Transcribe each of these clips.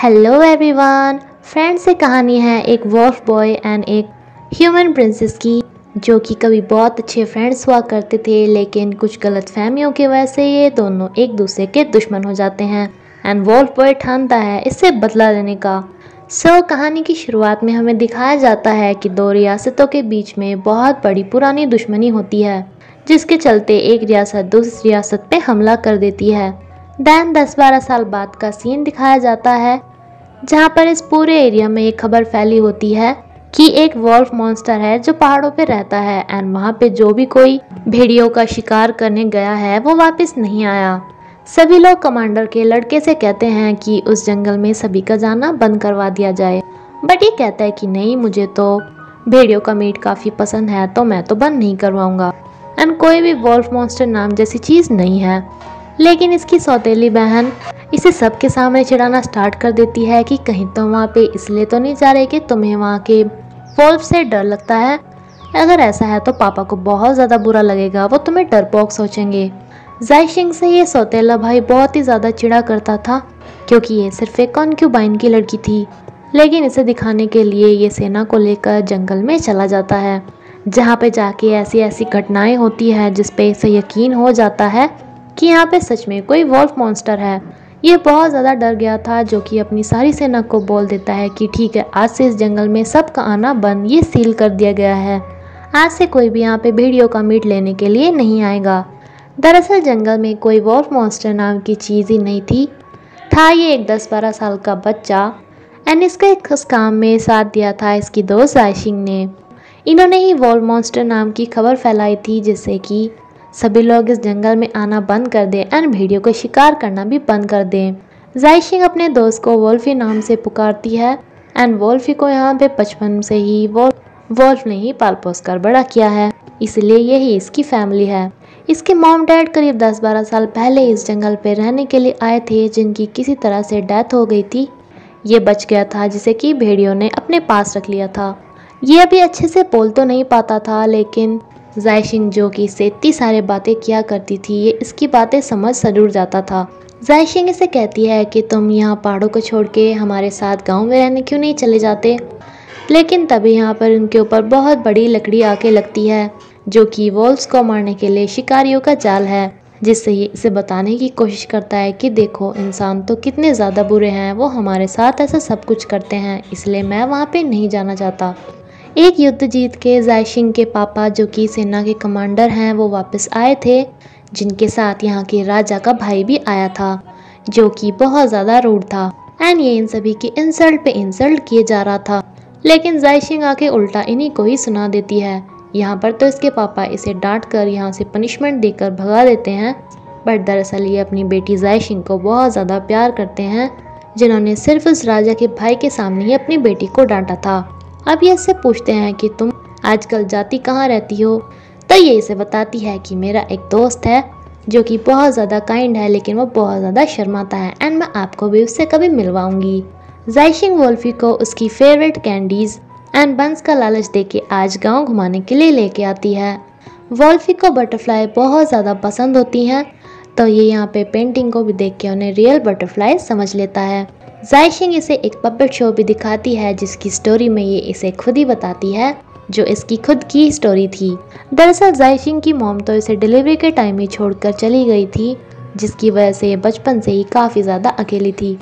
Hello everyone. Friends, ये कहानी है एक वॉल्फ बॉय एंड एक ह्यूमन प्रिंसेस की, जो कि कभी बहुत अच्छे फ्रेंड्स हुआ करते थे, लेकिन कुछ गलतफहमियों की वजह से ये दोनों एक दूसरे के दुश्मन हो जाते हैं एंड वॉल्फ बॉय ठानता है इससे बदला लेने का। कहानी की शुरुआत में हमें दिखाया जाता है कि दो रियासतों के बीच में बहुत बड़ी पुरानी दुश्मनी होती है, जिसके चलते एक रियासत दूसरी रियासत पे हमला कर देती है। दैन 10-12 साल बाद का सीन दिखाया जाता है, जहाँ पर इस पूरे एरिया में एक खबर फैली होती है कि एक वॉल्फ मॉन्स्टर है जो पहाड़ों पे रहता है एंड वहाँ पे जो भी कोई भेड़ियों का शिकार करने गया है वो वापस नहीं आया। सभी लोग कमांडर के लड़के से कहते हैं कि उस जंगल में सभी का जाना बंद करवा दिया जाए, बट ये कहता है कि नहीं, मुझे तो भेड़ियों का मीट काफ़ी पसंद है तो मैं तो बंद नहीं करवाऊंगा एंड कोई भी वॉल्फ मॉन्स्टर नाम जैसी चीज़ नहीं है। लेकिन इसकी सौतेली बहन इसे सबके सामने चिढ़ाना स्टार्ट कर देती है कि कहीं तुम वहाँ पे इसलिए तो नहीं जा रहे कि तुम्हें वहाँ के वॉल्फ से डर लगता है। अगर ऐसा है तो पापा को बहुत ज़्यादा बुरा लगेगा, वो तुम्हें डरपोक सोचेंगे। जायशिंग से ये सौतेला भाई बहुत ही ज़्यादा चिढ़ा करता था, क्योंकि ये सिर्फ एक कॉन्क्यूबाइन की लड़की थी। लेकिन इसे दिखाने के लिए ये सेना को लेकर जंगल में चला जाता है, जहाँ पे जाके ऐसी ऐसी घटनाएं होती है जिसपे इसे यकीन हो जाता है कि यहाँ पे सच में कोई वॉल्फ मॉन्स्टर है। ये बहुत ज़्यादा डर गया था, जो कि अपनी सारी सेना को बोल देता है कि ठीक है, आज से इस जंगल में सबका आना बंद, ये सील कर दिया गया है। आज से कोई भी यहाँ पे भेड़ियों का मीट लेने के लिए नहीं आएगा। दरअसल जंगल में कोई वॉल्फ मॉन्स्टर नाम की चीज़ ही नहीं थी, था ये एक 10-12 साल का बच्चा एंड इसका एक खास काम में साथ दिया था इसकी दोस्त जायशिंग ने। इन्होंने ही वॉल्फ मॉन्स्टर नाम की खबर फैलाई थी, जिससे कि सभी लोग इस जंगल में आना बंद कर दें एंड भेड़ियों को शिकार करना भी बंद कर दें। जायशिंग अपने दोस्त को वॉल्फी नाम से पुकारती है एंड वॉल्फी को यहाँ पे बचपन से ही वॉल्फ ने ही पाल पोस कर बड़ा किया है, इसलिए यही इसकी फैमिली है। इसके मॉम डैड करीब 10-12 साल पहले इस जंगल पे रहने के लिए आए थे, जिनकी किसी तरह से डेथ हो गई थी। ये बच गया था, जिसे कि भेड़ियों ने अपने पास रख लिया था। ये अभी अच्छे से बोल तो नहीं पाता था, लेकिन जायशिंग जो कि इससे इतनी सारी बातें किया करती थी, ये इसकी बातें समझ जरूर जाता था। जायशिंग इसे कहती है कि तुम यहाँ पहाड़ों को छोड़ के हमारे साथ गांव में रहने क्यों नहीं चले जाते। लेकिन तभी यहाँ पर उनके ऊपर बहुत बड़ी लकड़ी आके लगती है, जो कि वॉल्व्स को मारने के लिए शिकारियों का जाल है, जिससे ये इसे बताने की कोशिश करता है कि देखो, इंसान तो कितने ज़्यादा बुरे हैं, वो हमारे साथ ऐसा सब कुछ करते हैं, इसलिए मैं वहाँ पे नहीं जाना चाहता। एक युद्ध जीत के जायशिंग के पापा, जो कि सेना के कमांडर हैं, वो वापस आए थे, जिनके साथ यहाँ के राजा का भाई भी आया था, जो कि बहुत ज़्यादा रूड था एंड ये इन सभी की इंसल्ट पे इंसल्ट किए जा रहा था। लेकिन जायशिंग आके उल्टा इन्हीं को ही सुना देती है। यहाँ पर तो इसके पापा इसे डांट कर यहाँ से पनिशमेंट देकर भगा देते हैं, बट दरअसल ये अपनी बेटी जायशिंग को बहुत ज़्यादा प्यार करते हैं, जिन्होंने सिर्फ उस राजा के भाई के सामने ही अपनी बेटी को डांटा था। अब ये इससे पूछते हैं कि तुम आजकल जाती कहाँ रहती हो, तो ये इसे बताती है कि मेरा एक दोस्त है जो कि बहुत ज़्यादा काइंड है, लेकिन वो बहुत ज़्यादा शर्माता है एंड मैं आपको भी उससे कभी मिलवाऊंगी। जायशिंग वॉल्फी को उसकी फेवरेट कैंडीज़ एंड बंस का लालच देके आज गांव घुमाने के लिए लेके आती है। वॉल्फी को बटरफ्लाई बहुत ज़्यादा पसंद होती हैं, तो ये यहाँ पे पेंटिंग को भी देख के उन्हें रियल बटरफ्लाई समझ लेता है। जायशिंग इसे एक पपेट शो भी दिखाती है, जिसकी स्टोरी में ये इसे खुद ही बताती है, जो इसकी खुद की स्टोरी थी। दरअसल जायशिंग की मॉम तो इसे डिलीवरी के टाइम ही छोड़कर चली गई थी, जिसकी वजह से ये बचपन से ही काफ़ी ज़्यादा अकेली थी।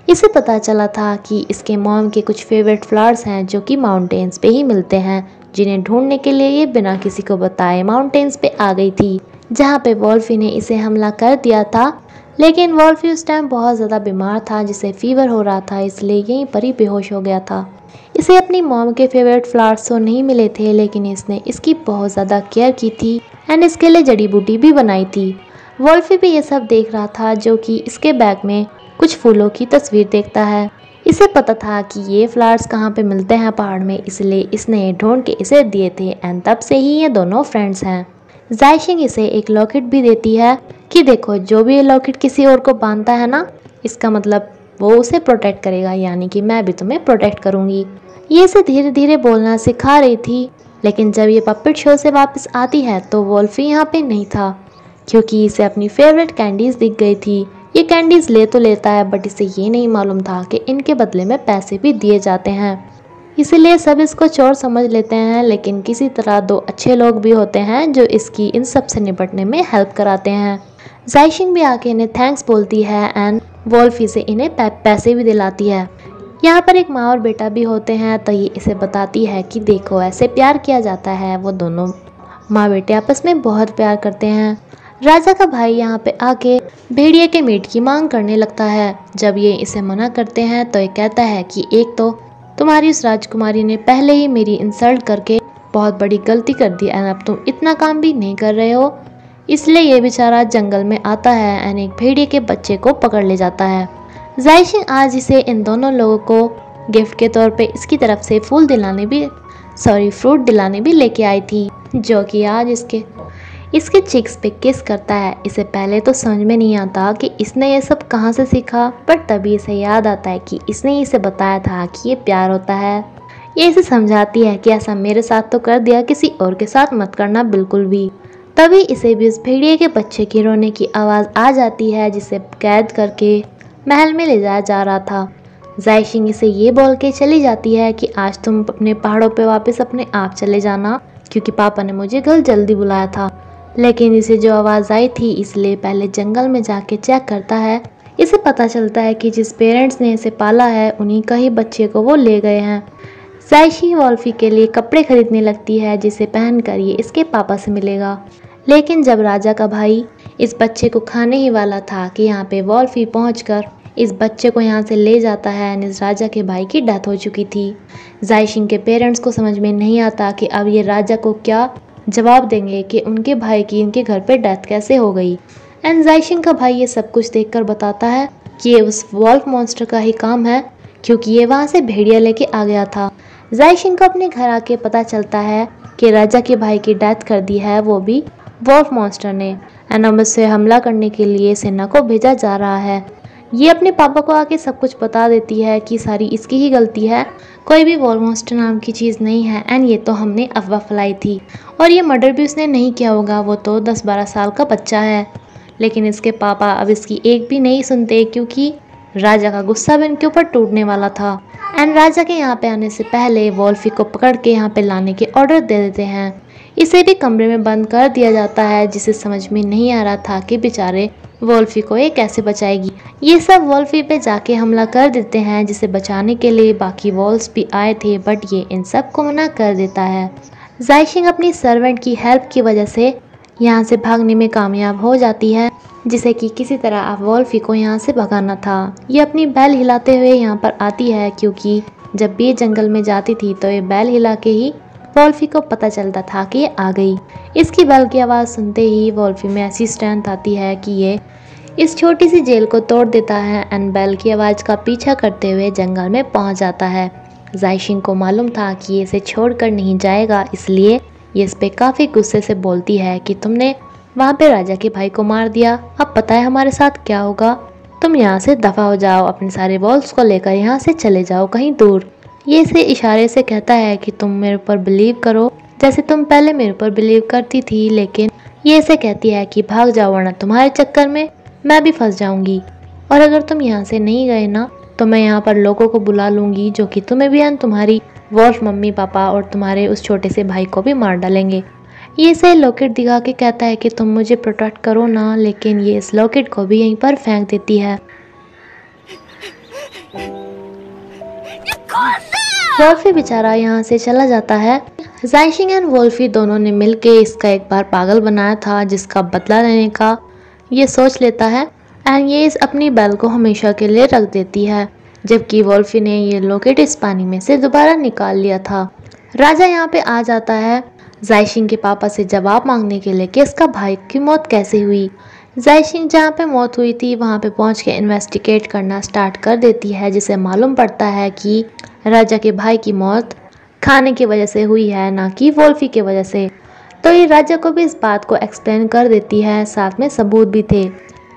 इसे पता चला था कि इसके मॉम के कुछ फेवरेट फ्लावर्स हैं, जो कि माउंटेन्स पे ही मिलते हैं, जिन्हें ढूंढने के लिए ये बिना किसी को बताए माउंटेन्स पे आ गई थी, जहाँ पे वॉल्फी ने इसे हमला कर दिया था। लेकिन वॉल्फी उस टाइम बहुत ज़्यादा बीमार था, जिसे फीवर हो रहा था, इसलिए यहीं पर ही बेहोश हो गया था। इसे अपनी मॉम के फेवरेट फ्लावर्स तो नहीं मिले थे, लेकिन इसने इसकी बहुत ज़्यादा केयर की थी एंड इसके लिए जड़ी बूटी भी बनाई थी। वॉल्फी भी ये सब देख रहा था, जो कि इसके बैग में कुछ फूलों की तस्वीर देखता है। इसे पता था कि ये फ्लावर्स कहाँ पे मिलते हैं पहाड़ में, इसलिए इसने ढूंढ के इसे दिए थे एंड तब से ही ये दोनों फ्रेंड्स हैं। जायशिंग इसे एक लॉकेट भी देती है कि देखो, जो भी ये लॉकेट किसी और को बांधता है ना, इसका मतलब वो उसे प्रोटेक्ट करेगा, यानी कि मैं भी तुम्हें प्रोटेक्ट करूँगी। ये इसे धीरे धीरे बोलना सिखा रही थी, लेकिन जब ये पपेट शो से वापस आती है तो वॉल्फी यहाँ पे नहीं था, क्योंकि इसे अपनी फेवरेट कैंडीज़ दिख गई थी। ये कैंडीज ले तो लेता है बट इसे ये नहीं मालूम था कि इनके बदले में पैसे भी दिए जाते हैं। इसीलिए सब इसको चोर समझ लेते हैं, लेकिन किसी तरह दो अच्छे लोग भी होते हैं जो इसकी इन सब से निपटने में हेल्प कराते हैं। जायशिंग भी आके इन्हें थैंक्स बोलती है एंड वोल्फी से इन्हें पैसे भी दिलाती है। यहाँ पर एक माँ और बेटा भी होते हैं, तो ये इसे बताती है कि देखो ऐसे प्यार किया जाता है। वो दोनों माँ बेटे आपस में बहुत प्यार करते हैं। राजा का भाई यहाँ पे आके भेड़िए के मीट की मांग करने लगता है। जब ये इसे मना करते हैं तो ये कहता है कि एक तो तुम्हारी उस राजकुमारी ने पहले ही मेरी इंसल्ट करके बहुत बड़ी गलती कर दी एंड अब तुम इतना काम भी नहीं कर रहे हो। इसलिए ये बेचारा जंगल में आता है एंड एक भेड़िए के बच्चे को पकड़ ले जाता है। जायशिंग आज इसे इन दोनों लोगों को गिफ्ट के तौर पे इसकी तरफ से फ्रूट दिलाने भी लेके आई थी, जो कि आज इसके चिक्स पे किस करता है। इसे पहले तो समझ में नहीं आता कि इसने ये सब कहाँ से सीखा, पर तभी इसे याद आता है कि इसने इसे बताया था कि ये प्यार होता है। ये इसे समझाती है कि ऐसा मेरे साथ तो कर दिया, किसी और के साथ मत करना बिल्कुल भी। तभी इसे भी उस भेड़िए के बच्चे की रोने की आवाज़ आ जाती है, जिसे कैद करके महल में ले जाया जा रहा था। जायशिंग इसे ये बोल के चली जाती है कि आज तुम अपने पहाड़ों पे वापस अपने आप चले जाना, क्योंकि पापा ने मुझे घर जल्दी बुलाया था। लेकिन इसे जो आवाज़ आई थी, इसलिए पहले जंगल में जाके चेक करता है। इसे पता चलता है कि जिस पेरेंट्स ने इसे पाला है उन्हीं का ही बच्चे को वो ले गए हैं। जायशी वोल्फी के लिए कपड़े खरीदने लगती है, जिसे पहनकर ये इसके पापा से मिलेगा। लेकिन जब राजा का भाई इस बच्चे को खाने ही वाला था कि यहाँ पे वोल्फी पहुंचकर इस बच्चे को यहाँ से ले जाता है। इस राजा के भाई की डेथ हो चुकी थी। जायशिंग के पेरेंट्स को समझ में नहीं आता कि अब ये राजा को क्या जवाब देंगे कि उनके भाई की इनके घर पे डेथ कैसे हो गई। एंड जायशिंग का भाई ये सब कुछ देखकर बताता है कि ये उस वॉल्फ मॉन्स्टर का ही काम है, क्योंकि ये वहाँ से भेड़िया लेके आ गया था। जायशिंग को अपने घर आके पता चलता है कि राजा के भाई की डेथ कर दी है वो भी वॉल्फ मॉन्स्टर ने, एंड अब उससे हमला करने के लिए सेना को भेजा जा रहा है। ये अपने पापा को आके सब कुछ बता देती है कि सारी इसकी ही गलती है, कोई भी वॉल्फ मॉन्स्टर नाम की चीज़ नहीं है एंड ये तो हमने अफवाह फैलाई थी, और ये मर्डर भी उसने नहीं किया होगा, वो तो 10-12 साल का बच्चा है। लेकिन इसके पापा अब इसकी एक भी नहीं सुनते, क्योंकि राजा का गुस्सा भी इनके ऊपर टूटने वाला था। एंड राजा के यहाँ पे आने से पहले वोल्फी को पकड़ के यहाँ पे लाने के ऑर्डर दे देते हैं। इसे भी कमरे में बंद कर दिया जाता है, जिसे समझ में नहीं आ रहा था कि बेचारे वोल्फी को ये कैसे बचाएगी। ये सब वोल्फी पे जाके हमला कर देते हैं, जिसे बचाने के लिए बाकी वॉल्स भी आए थे, बट ये इन सब को मना कर देता है। जायशिंग अपनी सर्वेंट की हेल्प की वजह से यहाँ से भागने में कामयाब हो जाती है, जिसे कि किसी तरह वोल्फी को यहाँ से भगाना था। ये अपनी बैल हिलाते हुए यहाँ पर आती है, क्योंकि जब भी ये जंगल में जाती थी तो ये बैल हिला के ही वोल्फी को पता चलता था कि ये आ गई। इसकी बैल की आवाज़ सुनते ही वोल्फी में ऐसी स्ट्रेंथ आती है कि ये इस छोटी सी जेल को तोड़ देता है एंड बैल की आवाज़ का पीछा करते हुए जंगल में पहुंच जाता है। जायशिंग को मालूम था कि ये इसे छोड़कर नहीं जाएगा, इसलिए ये इस पे काफ़ी गुस्से से बोलती है कि तुमने वहाँ पे राजा के भाई को मार दिया, अब पता है हमारे साथ क्या होगा। तुम यहाँ से दफ़ा हो जाओ, अपने सारे वॉल्स को लेकर यहाँ से चले जाओ कहीं दूर। ये इसे इशारे से कहता है कि तुम मेरे ऊपर बिलीव करो जैसे तुम पहले मेरे ऊपर बिलीव करती थी, लेकिन ये इसे कहती है कि भाग जाओ, वरना तुम्हारे चक्कर में मैं भी फंस जाऊंगी, और अगर तुम यहाँ से नहीं गए ना तो मैं यहाँ पर लोगों को बुला लूँगी, जो कि तुम्हें भी तुम्हारी वॉल्फ मम्मी पापा और तुम्हारे उस छोटे से भाई को भी मार डालेंगे। ये इसे लॉकेट दिखा के कहता है कि तुम मुझे प्रोटेक्ट करो ना, लेकिन ये इस लॉकेट को भी यहीं पर फेंक देती है। वोल्फी बेचारा यहाँ से चला जाता है। जायशिंग एंड वोल्फी दोनों ने मिलके इसका एक बार पागल बनाया था, जिसका बदला लेने का ये सोच लेता है एंड ये इस अपनी बैल को हमेशा के लिए रख देती है, जबकि वोल्फी ने ये लॉकेट इस पानी में से दोबारा निकाल लिया था। राजा यहाँ पे आ जाता है जायशिंग के पापा से जवाब मांगने के लिए कि इसका भाई की मौत कैसे हुई। जायशिंग जहाँ पे मौत हुई थी वहाँ पे पहुँच के इन्वेस्टिगेट करना स्टार्ट कर देती है, जिसे मालूम पड़ता है कि राजा के भाई की मौत खाने की वजह से हुई है, ना कि वोल्फी की वजह से। तो ये राजा को भी इस बात को एक्सप्लेन कर देती है, साथ में सबूत भी थे।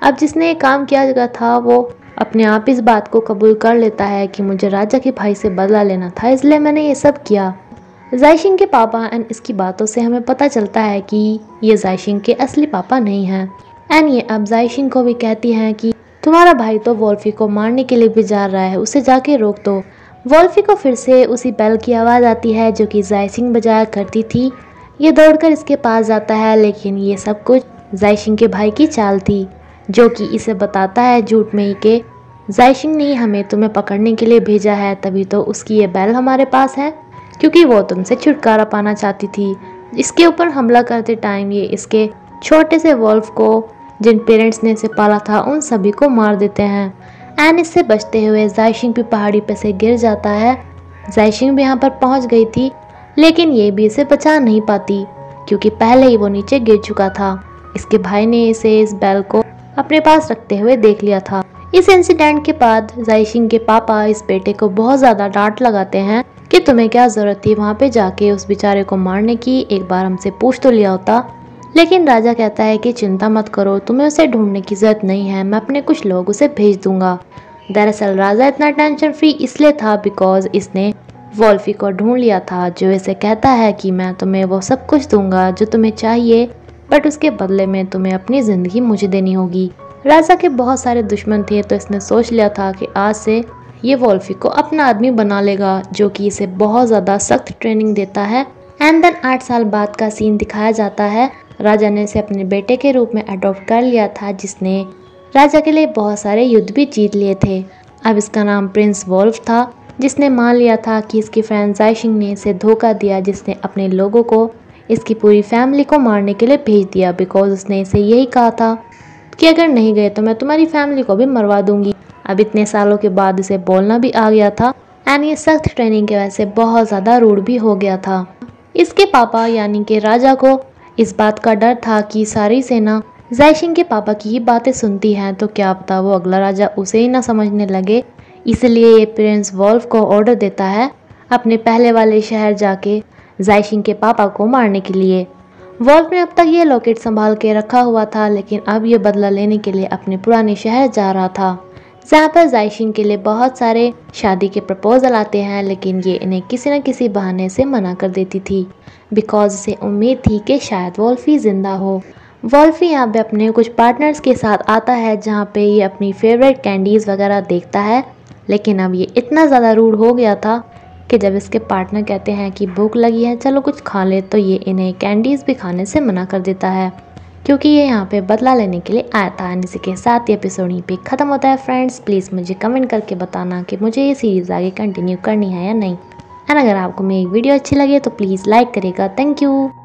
अब जिसने ये काम किया था वो अपने आप इस बात को कबूल कर लेता है कि मुझे राजा के भाई से बदला लेना था, इसलिए मैंने ये सब किया। जायशिंग के पापा एंड इसकी बातों से हमें पता चलता है कि ये जायशिंग के असली पापा नहीं हैं। एंड ये अब जायशिंग को भी कहती हैं कि तुम्हारा भाई तो वोल्फी को मारने के लिए भी जा रहा है, उसे जाके रोक दो। वोल्फी को फिर से उसी बेल की आवाज़ आती है जो कि जायसिंग बजाया करती थी। ये दौड़कर इसके पास जाता है, लेकिन ये सब कुछ जायसिंग के भाई की चाल थी, जो कि इसे बताता है झूठ में ही कि जायसिंग ने हमें तुम्हें पकड़ने के लिए भेजा है, तभी तो उसकी ये बेल हमारे पास है, क्योंकि वो तुमसे छुटकारा पाना चाहती थी। इसके ऊपर हमला करते टाइम ये इसके छोटे से वोल्फ को, जिन पेरेंट्स ने इसे पाला था, उन सभी को मार देते हैं। एंड इससे बचते हुए जायसिंग भी पहाड़ी पे से गिर जाता है। जायसिंग भी यहाँ पर पहुँच गई थी, लेकिन ये भी इसे बचा नहीं पाती, क्योंकि पहले ही वो नीचे गिर चुका था। इसके भाई ने इसे इस बेल को अपने पास रखते हुए देख लिया था। इस इंसिडेंट के बाद जायसिंग के पापा इस बेटे को बहुत ज़्यादा डांट लगाते हैं कि तुम्हें क्या ज़रूरत थी वहाँ पे जाके उस बेचारे को मारने की, एक बार हमसे पूछ तो लिया होता। लेकिन राजा कहता है कि चिंता मत करो, तुम्हें उसे ढूंढने की जरूरत नहीं है, मैं अपने कुछ लोग उसे भेज दूंगा। दरअसल राजा इतना टेंशन फ्री इसलिए था बिकॉज इसने वोल्फी को ढूंढ लिया था, जो इसे कहता है कि मैं तुम्हें वो सब कुछ दूंगा जो तुम्हें चाहिए, बट उसके बदले में तुम्हें अपनी ज़िंदगी मुझे देनी होगी। राजा के बहुत सारे दुश्मन थे, तो इसने सोच लिया था कि आज से ये वोल्फी को अपना आदमी बना लेगा, जो कि इसे बहुत ज़्यादा सख्त ट्रेनिंग देता है। एंड देन 8 साल बाद का सीन दिखाया जाता है। राजा ने इसे अपने बेटे के रूप में अडॉप्ट कर लिया था, जिसने राजा के लिए बहुत सारे युद्ध भी जीत लिए थे। अब इसका नाम प्रिंस वोल्फ था, जिसने मान लिया था कि इसकी फ्रेंड जायसिंग ने इसे धोखा दिया, जिसने अपने लोगों को, इसकी पूरी फैमिली को मारने के लिए भेज दिया, बिकॉज उसने इसे यही कहा था कि अगर नहीं गए तो मैं तुम्हारी फैमिली को भी मरवा दूंगी। अब इतने सालों के बाद इसे बोलना भी आ गया था, एंड ये सख्त ट्रेनिंग की वजह से बहुत ज़्यादा रूड भी हो गया था। इसके पापा यानी कि राजा को इस बात का डर था कि सारी सेना जायसिंग के पापा की ही बातें सुनती है, तो क्या पता वो अगला राजा उसे ही ना समझने लगे। इसलिए ये प्रिंस वोल्फ को ऑर्डर देता है अपने पहले वाले शहर जाके जायसिंग के पापा को मारने के लिए। वोल्फ ने अब तक ये लॉकेट संभाल के रखा हुआ था, लेकिन अब ये बदला लेने के लिए अपने पुराने शहर जा रहा था, जहाँ पर जायसिंग के लिए बहुत सारे शादी के प्रपोजल आते हैं, लेकिन ये इन्हें किसी न किसी बहाने से मना कर देती थी, बिकॉज इसे उम्मीद थी कि शायद वोल्फी जिंदा हो। वोल्फी यहाँ पे अपने कुछ पार्टनर्स के साथ आता है, जहाँ पे ये अपनी फेवरेट कैंडीज़ वगैरह देखता है, लेकिन अब ये इतना ज़्यादा रूड हो गया था कि जब इसके पार्टनर कहते हैं कि भूख लगी है चलो कुछ खा ले, तो ये इन्हें कैंडीज़ भी खाने से मना कर देता है, क्योंकि ये यहाँ पे बदला लेने के लिए आया था। इसी के साथ ये एपिसोड यहीं पे ख़त्म होता है। फ्रेंड्स प्लीज़ मुझे कमेंट करके बताना कि मुझे ये सीरीज़ आगे कंटिन्यू करनी है या नहीं। एंड अगर आपको मेरी वीडियो अच्छी लगे तो प्लीज़ लाइक करेगा। Thank you.